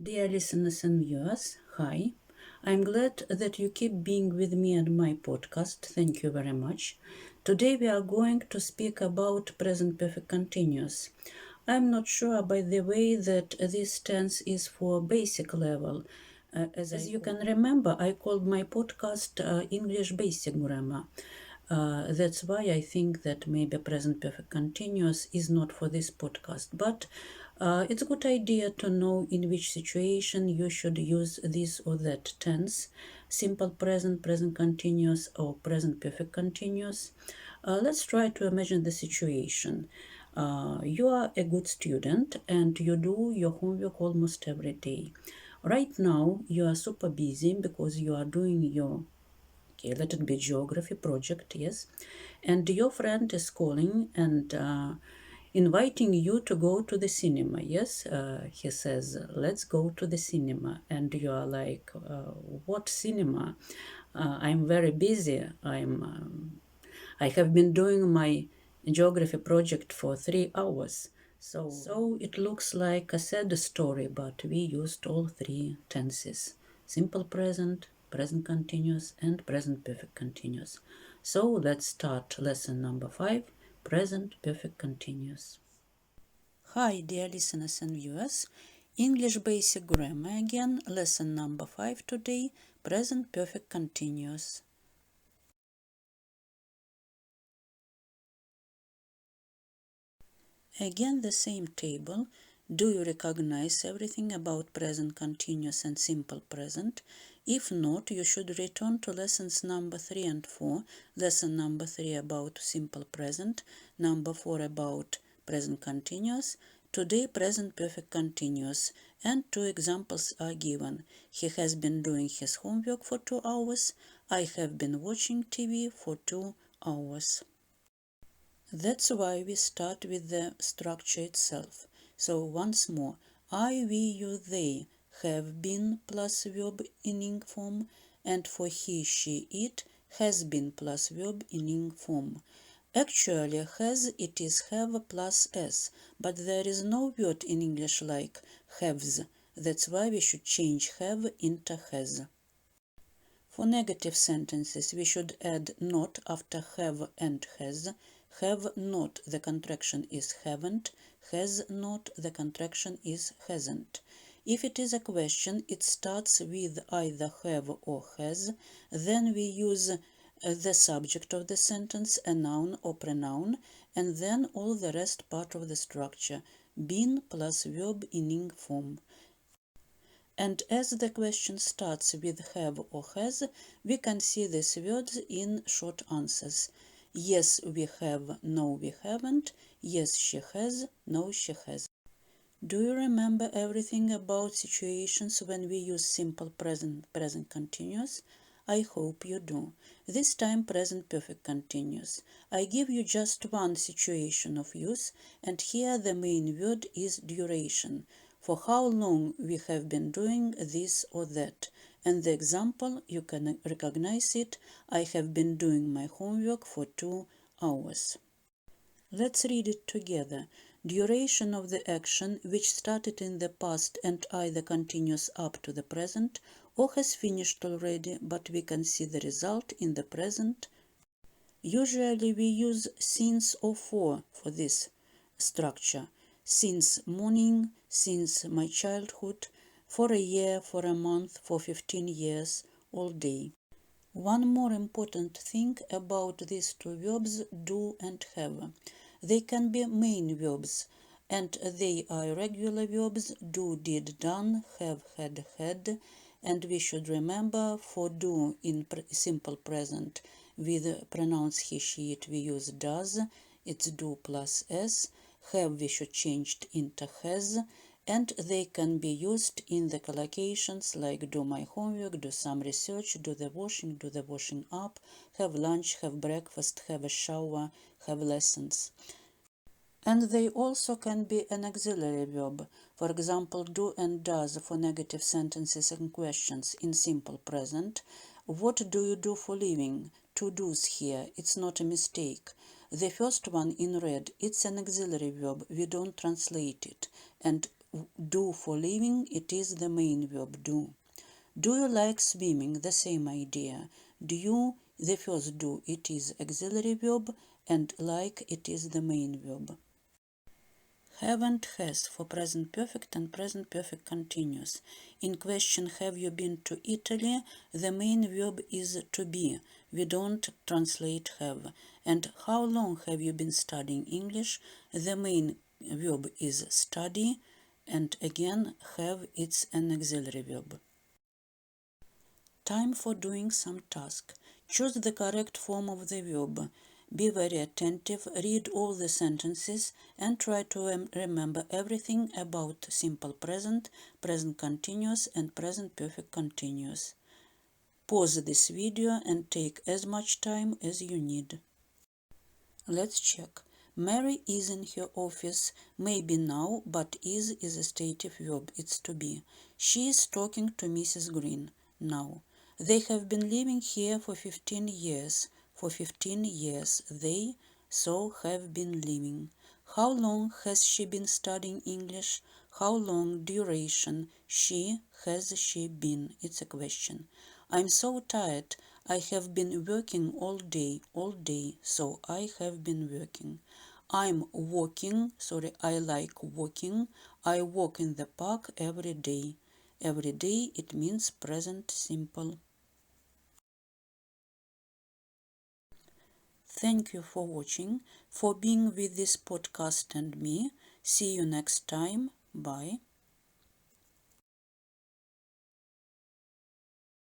Dear listeners and viewers, hi. I'm glad that you keep being with me and my podcast. Thank you very much. Today we are going to speak about present perfect continuous. I'm not sure, by the way, that this tense is for basic level. As you can remember, I called my podcast English Basic Grammar. That's why I think that maybe present perfect continuous is not for this podcast. But it's a good idea to know in which situation you should use this or that tense, simple present, present continuous, or present perfect continuous. Let's try to imagine the situation. You are a good student and you do your homework almost every day. Right now, you are super busy because you are doing your let it be geography project, yes, and your friend is calling and inviting you to go to the cinema, yes. He says, let's go to the cinema, and you are like, what cinema? I'm very busy. I have been doing my geography project for 3 hours. So it looks like a sad story, but we used all three tenses: simple present, present continuous, and present perfect continuous. So let's start lesson number 5, present perfect continuous. Hi, dear listeners and viewers. English basic grammar again, lesson number 5 today, present perfect continuous. Again, the same table. Do you recognize everything about present continuous and simple present? If not, you should return to lessons number 3 and 4. Lesson number 3 about simple present, number 4 about present continuous. Today, present perfect continuous, and 2 examples are given. He has been doing his homework for 2 hours. I have been watching TV for 2 hours. That's why we start with the structure itself. So once more, I, we, you, they have been plus verb in ing form, and for he, she, it has been plus verb in ing form. Actually, has it is have plus s, but there is no word in English like haves. That's why we should change have into has. For negative sentences, we should add not after have and has. Have not, the contraction is haven't. Has not, the contraction is hasn't. If it is a question, it starts with either have or has. Then we use the subject of the sentence, a noun or pronoun, and then all the rest part of the structure, been plus verb in ing form. And as the question starts with have or has, we can see these words in short answers. Yes, we have, no, we haven't. Yes, she has, no, she has. Do you remember everything about situations when we use simple present continuous? I hope you do. This time present perfect continuous. I give you just one situation of use, and here the main word is duration. For how long we have been doing this or that. And the example, you can recognize it. I have been doing my homework for 2 hours. Let's read it together. Duration of the action which started in the past and either continues up to the present or has finished already, but we can see the result in the present. Usually we use since or for this structure. Since morning, since my childhood, for a year, for a month, for 15 years, all day. One more important thing about these two verbs, do and have. They can be main verbs, and they are irregular verbs, do, did, done, have, had, and we should remember for do in simple present with pronouns he, she, it, we use does, it's do plus s. Have we should change it into has, and they can be used in the collocations like do my homework, do some research, do the washing up, have lunch, have breakfast, have a shower, have lessons. And they also can be an auxiliary verb. For example, do and does for negative sentences and questions in simple present. What do you do for living? To do's here. It's not a mistake. The first one in red, it's an auxiliary verb. We don't translate it. And do for living, it is the main verb do. Do you like swimming? The same idea. Do you, the first do, it is auxiliary verb, and like, it is the main verb. Have and has for present perfect and present perfect continuous. In question, have you been to Italy? The main verb is to be. We don't translate have. And how long have you been studying English? The main verb is study, and again, have, it's an auxiliary verb. Time for doing some task. Choose the correct form of the verb. Be very attentive, read all the sentences, and try to remember everything about simple present, present continuous, and present perfect continuous. Pause this video and take as much time as you need. Let's check. Mary is in her office, maybe now, but is a stative verb, it's to be. She is talking to Mrs. Green now. They have been living here for 15 years. For 15 years they so have been living. How long has she been studying English? How long duration has she been? It's a question. I'm so tired. I have been working all day, so I have been working. I'm walking, I like walking. I walk in the park every day. Every day, it means present simple. Thank you for watching, for being with this podcast and me. See you next time. Bye.